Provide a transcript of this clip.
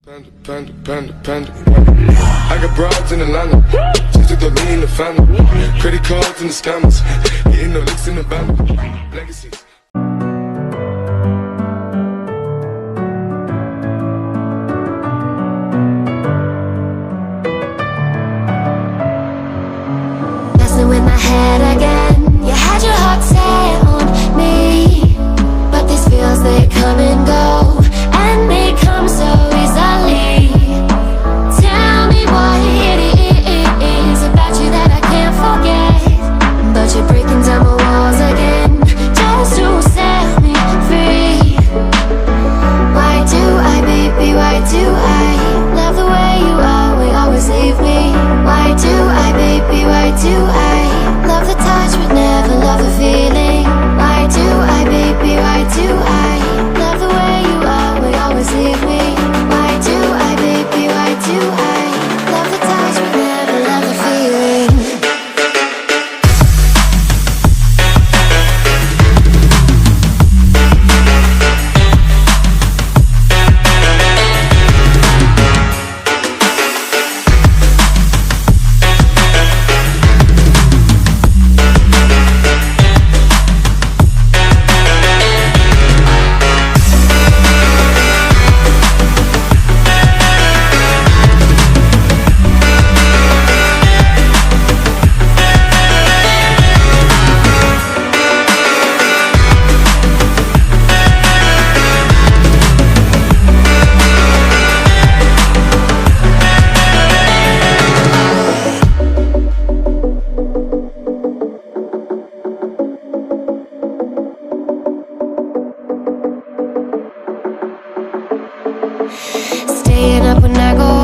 Panda. I got broads in Atlanta, just to throw me in the family. Credit cards and the scammers, getting no licks in the band. Legacies. Messing with my head again. You had your heart set on me, but these feels, they come and go, and they come so easily. Tell me what it is about you that I can't forget, but you're breaking down my walls again, just to set me free. Why do I, baby, why do I love the way you always leave me? Why do I, baby, why do I love the touch but never love the feeling? Why do I, baby, why do I love the way you always leave me? Why do I, baby, why do I love the touch but never love the feeling? Staying up when I go